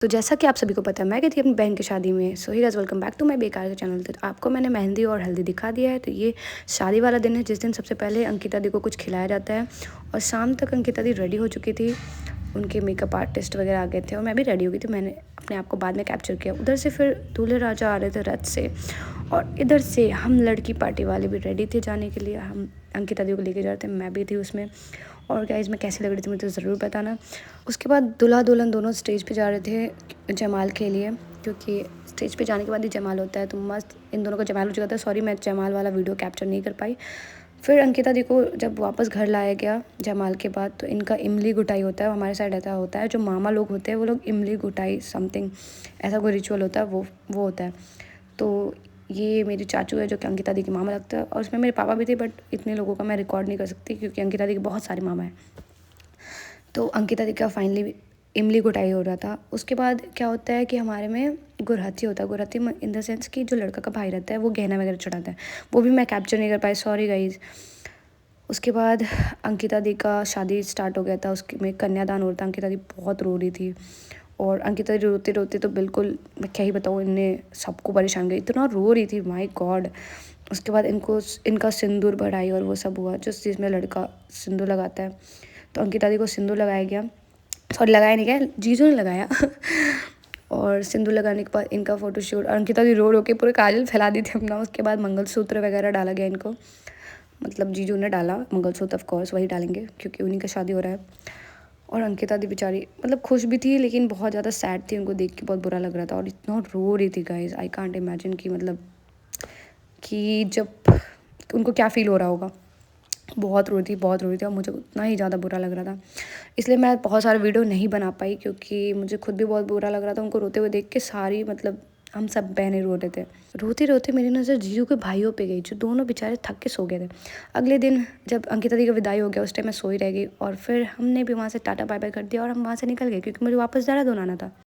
तो जैसा कि आप सभी को पता है, मैं गई थी अपनी बहन की शादी में। So hi guys, welcome back to my बेकार के चैनल। तो आपको मैंने मेहंदी और हल्दी दिखा दिया है। तो ये शादी वाला दिन है, जिस दिन सबसे पहले अंकिता दी को कुछ खिलाया जाता है। और शाम तक अंकिता दी रेडी हो चुकी थी, उनके मेकअप आर्टिस्ट वगैरह आ गए थे और मैं भी रेडी हो गई थी। मैंने अपने आप को बाद में कैप्चर किया। उधर से फिर दूल्हे राजा आ रहे थे रथ से, और इधर से हम लड़की पार्टी वाले भी रेडी थे जाने के लिए। हम अंकिता दी को लेके जा रहे थे, मैं भी थी उसमें। और गाइस, मैं कैसी लग रही थी मुझे ज़रूर बताना। उसके बाद दूल्हा दुल्हन दोनों स्टेज पे जा रहे थे जयमाल के लिए, क्योंकि स्टेज पे जाने के बाद ही जयमाल होता है। तो मस्त इन दोनों का जयमाल हो चुका था। सॉरी, मैं जयमाल वाला वीडियो कैप्चर नहीं कर पाई। फिर अंकिता दी को जब वापस घर लाया गया जयमाल के बाद, तो इनका इमली गुटाई होता है। हमारे साइड ऐसा होता है, जो मामा लोग होते हैं वो लोग इमली गुटाई समथिंग ऐसा कोई रिचुअल होता है, वो होता है। तो ये मेरी चाचू है, जो कि अंकिता दी की मामा लगता है, और उसमें मेरे पापा भी थे। बट इतने लोगों का मैं रिकॉर्ड नहीं कर सकती, क्योंकि अंकिता दी के बहुत सारे मामा हैं। तो अंकिता दी का फाइनली इमली गुटाई हो रहा था। उसके बाद क्या होता है कि हमारे में गुरहथी होता है। गुरहथी इन द सेंस कि जो लड़का का भाई रहता है वो गहना वगैरह चढ़ाता है। वो भी मैं कैप्चर नहीं कर पाई, सॉरी गाइज। उसके बाद अंकिता दी का शादी स्टार्ट हो गया था। उसके में कन्यादान हो रहा था। अंकिता दी बहुत रो रही थी, और अंकिता दी रोते रोते तो बिल्कुल, मैं क्या ही बताऊँ, इनने सबको परेशान किया। इतना रो रही थी, माय गॉड। उसके बाद इनका सिंदूर बढ़ाई और वो सब हुआ, जिस चीज़ में लड़का सिंदूर लगाता है। तो अंकिता दी को सिंदूर लगाया गया, सॉरी लगाया नहीं गया, जीजू ने लगाया। और सिंदूर लगाने के बाद इनका फोटोशूट, और अंकिता दी रो रो के पूरे काजल फैला दी थी अपना। उसके बाद मंगलसूत्र वगैरह डाला गया इनको, मतलब जीजू ने डाला मंगलसूत्र, ऑफ कोर्स वही डालेंगे क्योंकि उन्हीं का शादी हो रहा है। और अंकिता दी बेचारी मतलब खुश भी थी, लेकिन बहुत ज़्यादा सैड थी। उनको देख के बहुत बुरा लग रहा था, और इतना रो रही थी गाइज, आई कांट इमेजिन कि मतलब कि जब उनको क्या फ़ील हो रहा होगा। बहुत रो रही थी, बहुत रो रही थी, और मुझे उतना ही ज़्यादा बुरा लग रहा था। इसलिए मैं बहुत सारे वीडियो नहीं बना पाई, क्योंकि मुझे खुद भी बहुत बुरा लग रहा था उनको रोते हुए देख के। सारी मतलब हम सब बहनें रो रहे थे। रोते रोते मेरी नज़र जीजू के भाइयों पे गई, जो दोनों बेचारे थक के सो गए थे। अगले दिन जब अंकिता दी का विदाई हो गया, उस टाइम मैं सोई रह गई, और फिर हमने भी वहाँ से टाटा बाय बाय कर दिया और हम वहाँ से निकल गए, क्योंकि मुझे वापस देहरादून आना था।